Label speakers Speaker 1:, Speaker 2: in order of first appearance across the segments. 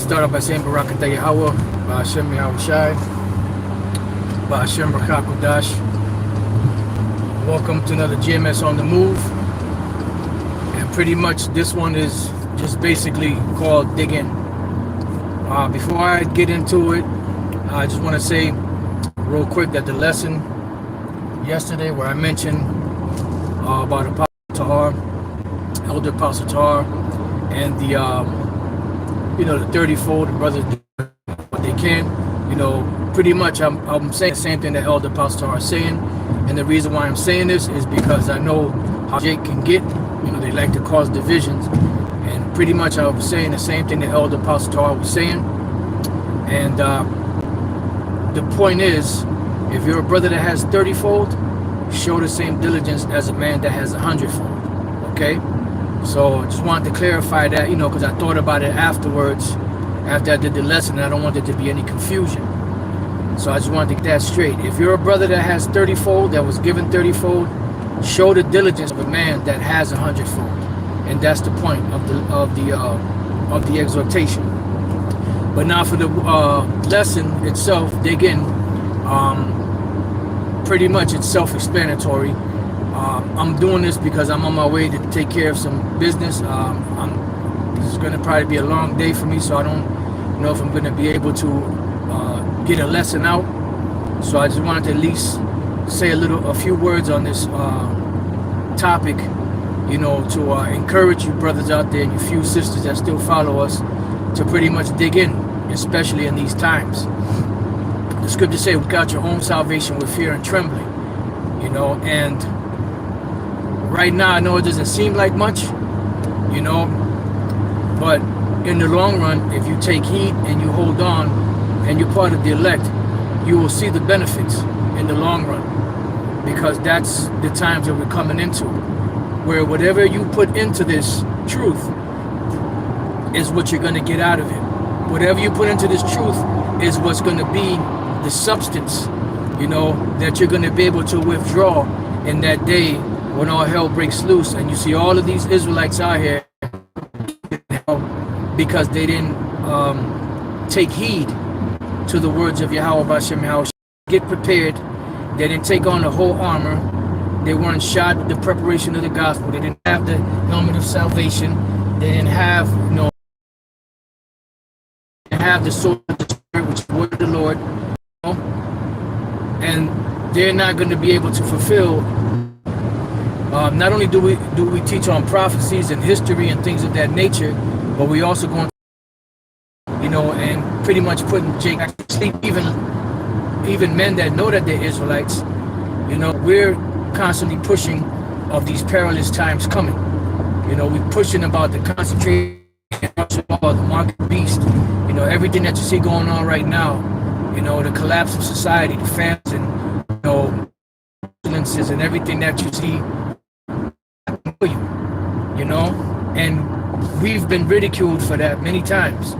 Speaker 1: start off by saying Barakatah Yahweh, Ba'ashem Yahweh Shai, Ba'ashem Rakakudash. Welcome to another GMS on the Move. And pretty much this one is just basically called Dig In. Before I get into it, I just want to say real quick that the lesson yesterday where I mentioned about Apostle Tahar, Elder Apostle Tahar, and the the 30-fold, the brothers do what they can. Pretty much I'm saying the same thing that Elder Apostle Tahar is saying. And the reason why I'm saying this is because I know how Jake can get. They like to cause divisions. And pretty much I was saying the same thing that Elder Apostle Tahar was saying. And the point is, if you're a brother that has 30-fold, show the same diligence as a man that has 100-fold. Okay? So I just wanted to clarify that, because I thought about it afterwards, after I did the lesson, and I don't want there to be any confusion. So I just wanted to get that straight. If you're a brother that has 30-fold, that was given 30-fold, show the diligence of a man that has 100-fold. And that's the point of the exhortation. But now for the lesson itself, dig in. Pretty much it's self-explanatory. I'm doing this because I'm on my way to take care of some business. This is going to probably be a long day for me, so I don't know if I'm going to be able to get a lesson out. So I just wanted to at least say a few words on this topic, to encourage you brothers out there and you few sisters that still follow us to pretty much dig in, especially in these times. The scriptures say, "Work out your own salvation with fear and trembling," and right now I know it doesn't seem like much, but in the long run, if you take heed and you hold on and you're part of the elect, you will see the benefits in the long run, because that's the times that we're coming into, where whatever you put into this truth is what you're going to get out of it. Whatever you put into this truth is what's going to be the substance, that you're going to be able to withdraw in that day when all hell breaks loose. And you see all of these Israelites out here because they didn't take heed to the words of Yahweh B'Shem Yahweh. Get prepared. They didn't take on the whole armor. They weren't shod with the preparation of the gospel. They didn't have the helmet of salvation. They didn't have, have the sword of the Spirit, which is the word of the Lord. And they're not going to be able to fulfill. Not only do we teach on prophecies and history and things of that nature, but we also going to, and pretty much putting Jake to sleep. Even men that know that they're Israelites, we're constantly pushing of these perilous times coming. We're pushing about the concentration, about the mark of the beast. Everything that you see going on right now. The collapse of society, the famines, and violences, and everything that you see. And we've been ridiculed for that many times,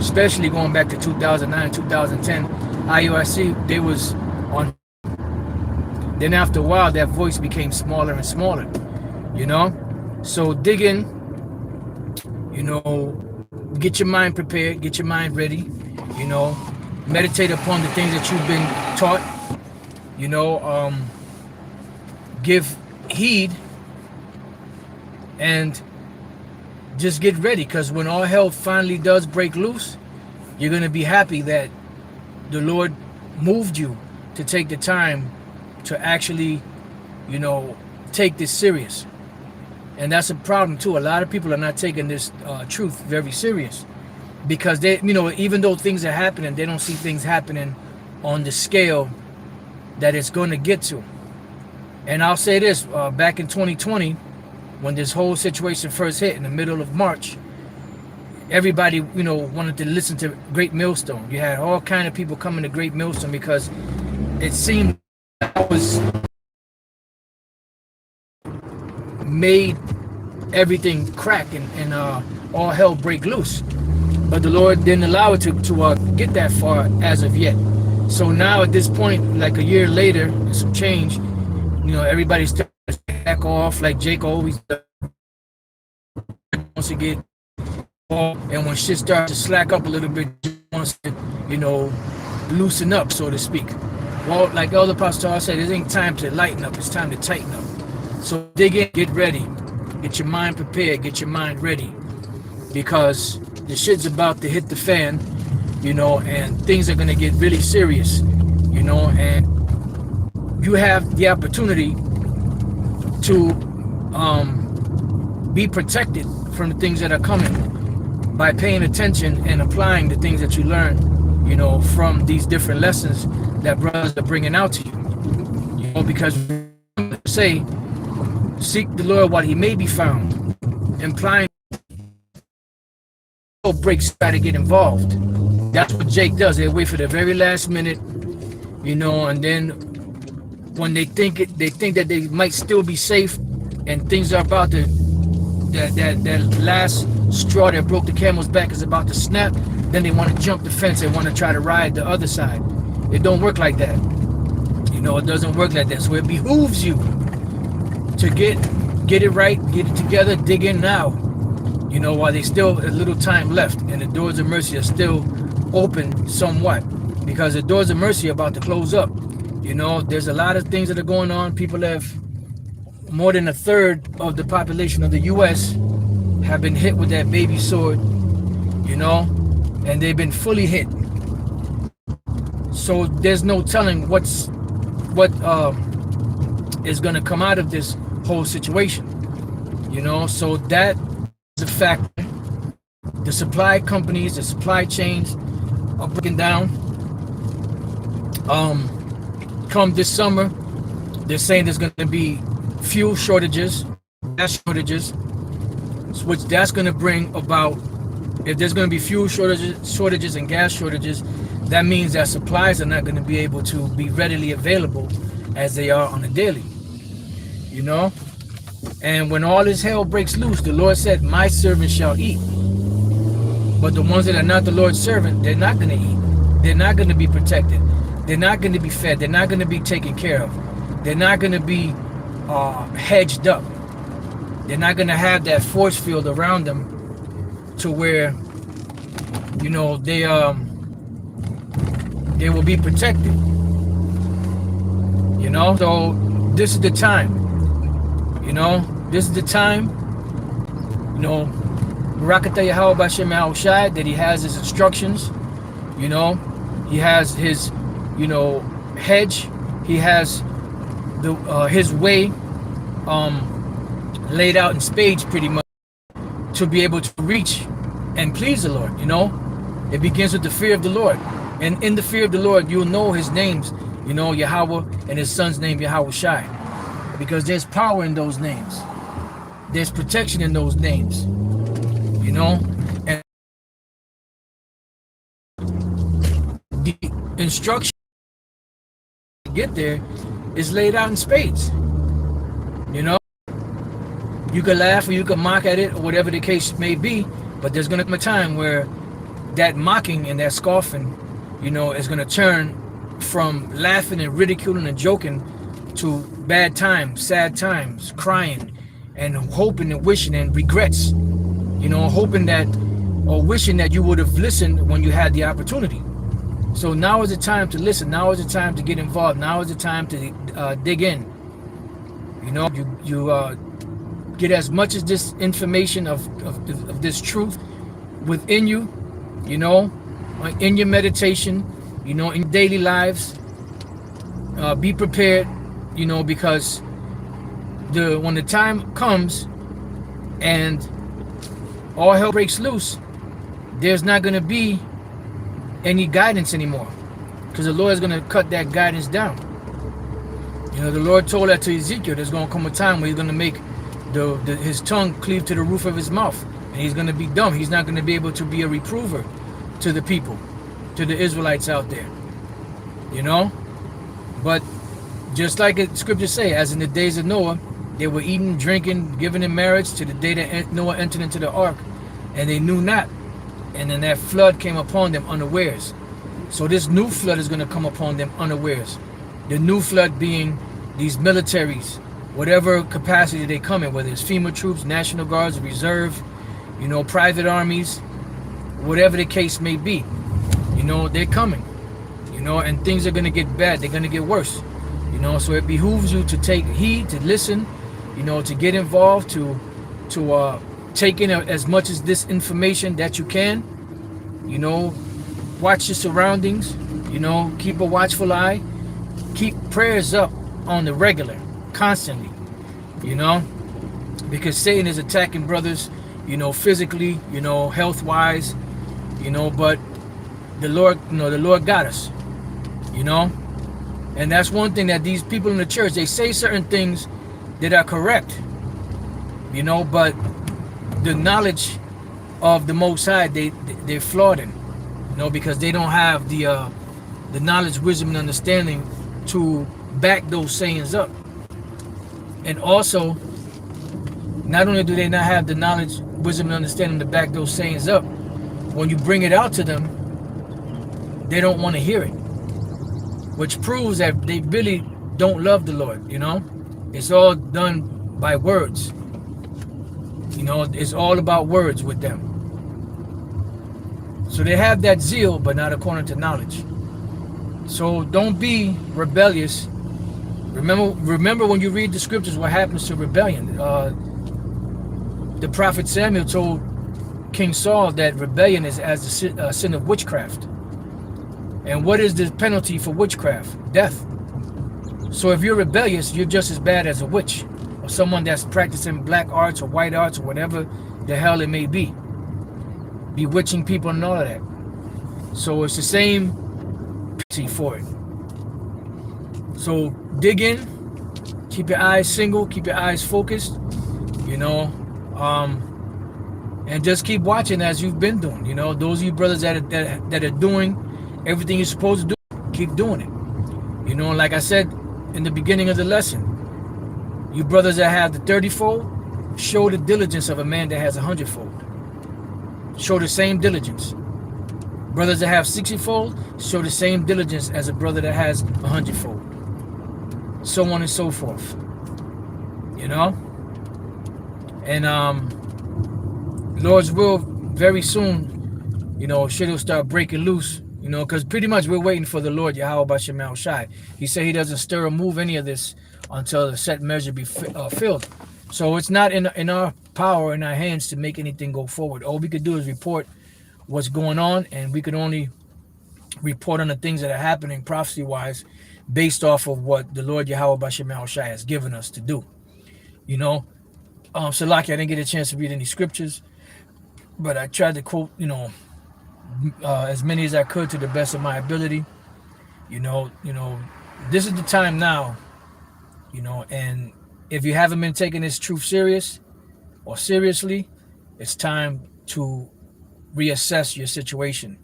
Speaker 1: especially going back to 2009, 2010. IUIC, they was on. Then after a while, that voice became smaller and smaller. So dig in. Get your mind prepared, get your mind ready. Meditate upon the things that you've been taught. Give heed and just get ready, because when all hell finally does break loose, you're going to be happy that the Lord moved you to take the time to actually, take this serious. And that's a problem too. A lot of people are not taking this truth very serious, because they, even though things are happening, they don't see things happening on the scale that it's going to get to. And I'll say this, back in 2020, when this whole situation first hit in the middle of March, everybody, wanted to listen to Great Millstone. You had all kind of people coming to Great Millstone because it seemed that was made everything crack and all hell break loose. But the Lord didn't allow it to get that far as of yet. So now at this point, like a year later, some change, everybody's starting to back off like Jake always does. Wants to get And when shit starts to slack up a little bit, wants to, loosen up, so to speak. Well, like Elder Pastor said, it ain't time to lighten up, it's time to tighten up. So dig in, get ready, get your mind prepared, get your mind ready, because the shit's about to hit the fan, and things are gonna get really serious, and you have the opportunity to be protected from the things that are coming by paying attention and applying the things that you learn, from these different lessons that brothers are bringing out to you. Because say, seek the Lord while he may be found, implying breaks try to get involved. That's what Jake does. They wait for the very last minute, and then when they think that they might still be safe, and things are about to, that last straw that broke the camel's back is about to snap, then they want to jump the fence. They want to try to ride the other side. It don't work like that. It doesn't work like that. So it behooves you to get it right, get it together, dig in now. While there's still a little time left, and the doors of mercy are still open somewhat, because the doors of mercy are about to close up. There's a lot of things that are going on. People have, more than a third of the population of the U.S. have been hit with that baby sword, and they've been fully hit. So there's no telling what is going to come out of this whole situation. So that is a factor. The supply companies, the supply chains are breaking down. Come this summer, they're saying there's going to be fuel shortages, gas shortages, which that's going to bring about. If there's going to be fuel shortages and gas shortages, that means that supplies are not going to be able to be readily available as they are on a daily. And when all this hell breaks loose, the Lord said, my servant shall eat. But the ones that are not the Lord's servant, they're not going to eat. They're not going to be protected. They're not going to be fed. They're not going to be taken care of. They're not going to be hedged up. They're not going to have that force field around them to where, they will be protected. So this is the time. This is the time. Barakatah Yahweh Bashem Yahushai, that he has his instructions. He has his, hedge. He has his way laid out in spades, pretty much, to be able to reach and please the Lord. It begins with the fear of the Lord, and in the fear of the Lord, you'll know his names, Yahweh, and his son's name, Yahushai, because there's power in those names. There's protection in those names, and the instruction to get there is laid out in spades. You can laugh or you can mock at it, or whatever the case may be, but there's going to come a time where that mocking and that scoffing, is going to turn from laughing and ridiculing and joking to bad times, sad times, crying and hoping and wishing and regrets, hoping that, or wishing that you would have listened when you had the opportunity. So now is the time to listen. Now is the time to get involved. Now is the time to dig in. You get as much as this information of this truth within you, in your meditation, in your daily lives. Be prepared, because when the time comes and all hell breaks loose, there's not going to be any guidance anymore, because the Lord is going to cut that guidance down. The Lord told that to Ezekiel. There's going to come a time where he's going to make his tongue cleave to the roof of his mouth, and he's going to be dumb. He's not going to be able to be a reprover to the people, to the Israelites out there. But just like the scriptures say, as in the days of Noah, they were eating, drinking, giving in marriage to the day that Noah entered into the ark, and they knew not. And then that flood came upon them unawares. So this new flood is going to come upon them unawares. The new flood being these militaries, whatever capacity they come in, whether it's FEMA troops, National Guards, Reserve, private armies, whatever the case may be. They're coming. And things are going to get bad. They're going to get worse. So it behooves you to take heed, to listen, to get involved, to take in as much as this information that you can. Watch your surroundings. Keep a watchful eye. Keep prayers up on the regular, constantly. Because Satan is attacking brothers, physically, health-wise, but the Lord got us, and that's one thing that these people in the church, they say certain things that are correct, but the knowledge of the Most High, they're flawed in, because they don't have the knowledge, wisdom, and understanding to back those sayings up. And also, not only do they not have the knowledge, wisdom, and understanding to back those sayings up, when you bring it out to them, they don't want to hear it, which proves that they really don't love the Lord. It's all done by words. It's all about words with them. So they have that zeal, but not according to knowledge. So don't be rebellious. Remember when you read the scriptures, what happens to rebellion. The prophet Samuel told King Saul that rebellion is as the sin of witchcraft. And what is the penalty for witchcraft? Death. So if you're rebellious, you're just as bad as a witch, or someone that's practicing black arts or white arts or whatever the hell it may be. Bewitching people and all of that. So it's the same penalty for it. So dig in, keep your eyes single, keep your eyes focused, and just keep watching as you've been doing. Those of you brothers that are doing everything you're supposed to do, keep doing it. Like I said in the beginning of the lesson, you brothers that have the 30-fold, show the diligence of a man that has 100-fold. Show the same diligence. Brothers that have 60-fold, show the same diligence as a brother that has 100-fold. So on and so forth. And Lord's will, very soon, shit will start breaking loose. Because pretty much we're waiting for the Lord Yahweh Bashem Al Shai. He said he doesn't stir or move any of this until the set measure be filled. So it's not in our power, in our hands, to make anything go forward. All we could do is report what's going on, and we could only report on the things that are happening prophecy-wise based off of what the Lord Yahweh Bashem Al Shai has given us to do. Salaki, I didn't get a chance to read any scriptures, but I tried to quote, as many as I could to the best of my ability. This is the time now, and if you haven't been taking this truth seriously, it's time to reassess your situation,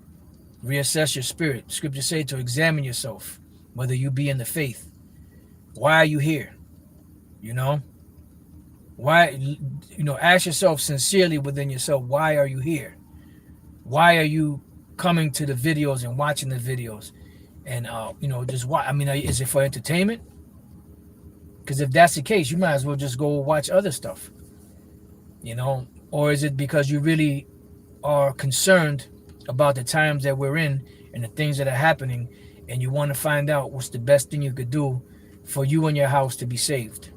Speaker 1: reassess your spirit. Scriptures say to examine yourself, whether you be in the faith. Why are you here? Why, ask yourself sincerely within yourself, why are you here? Why are you coming to the videos and watching the videos? And, just why? Is it for entertainment? Because if that's the case, you might as well just go watch other stuff, or is it because you really are concerned about the times that we're in and the things that are happening, and you want to find out what's the best thing you could do for you and your house to be saved?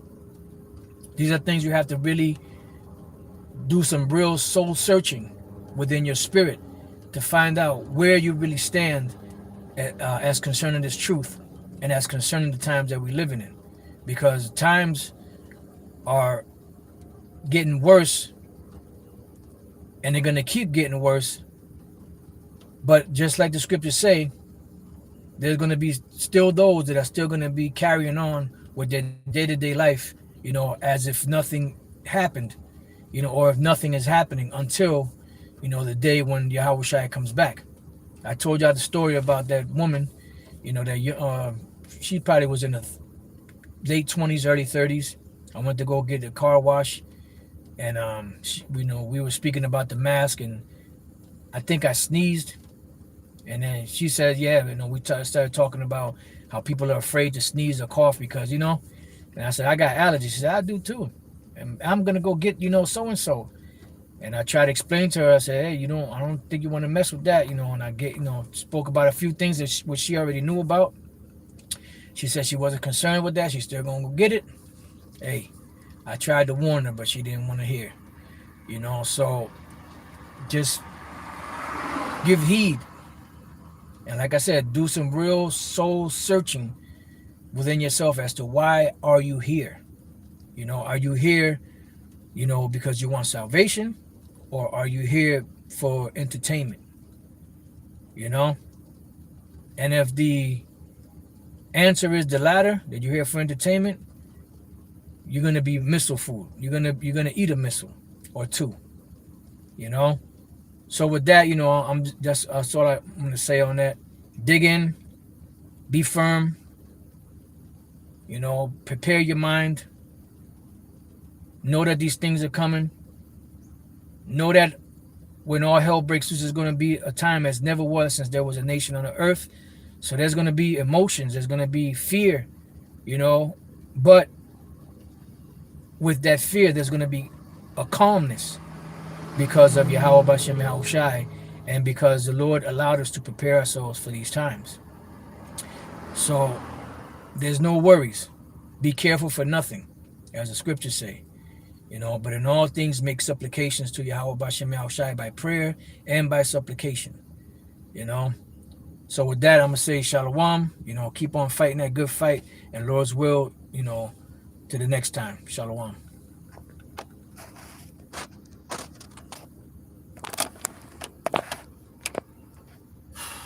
Speaker 1: These are things you have to really do some real soul searching within your spirit to find out where you really stand as concerning this truth and as concerning the times that we're living in. Because times are getting worse, and they're going to keep getting worse. But just like the scriptures say, there's going to be still those that are still going to be carrying on with their day-to-day life, as if nothing happened, or if nothing is happening until, the day when Yahweh Shai comes back. I told y'all the story about that woman, that she probably was in the late 20s, early 30s. I went to go get a car wash, and we were speaking about the mask, and I think I sneezed, and then she said, yeah, we started talking about how people are afraid to sneeze or cough because, and I said, I got allergies. She said, I do too, and I'm gonna go get, so and so. And I tried to explain to her, I said, hey, I don't think you want to mess with that, and I spoke about a few things that which she already knew about. She said she wasn't concerned with that. She's still going to go get it. Hey, I tried to warn her, but she didn't want to hear, so just give heed. And like I said, do some real soul searching within yourself as to why are you here? Are you here, because you want salvation, or are you here for entertainment? And if the answer is the latter, that you're here for entertainment, you're gonna be missile food. You're gonna eat a missile or two. You know. So with that, that's all I'm gonna say on that. Dig in, be firm. Prepare your mind. Know that these things are coming. Know that when all hell breaks loose, there's going to be a time as never was since there was a nation on the earth. So there's going to be emotions. There's going to be fear, But with that fear, there's going to be a calmness because of Yahweh Bashem Yahushai, and because the Lord allowed us to prepare ourselves for these times. So there's no worries. Be careful for nothing, as the scriptures say. But in all things make supplications to Yahweh Bashem Yahushai by prayer and by supplication. So with that, I'm going to say Shalom. Keep on fighting that good fight, and Lord's will, to the next time. Shalom.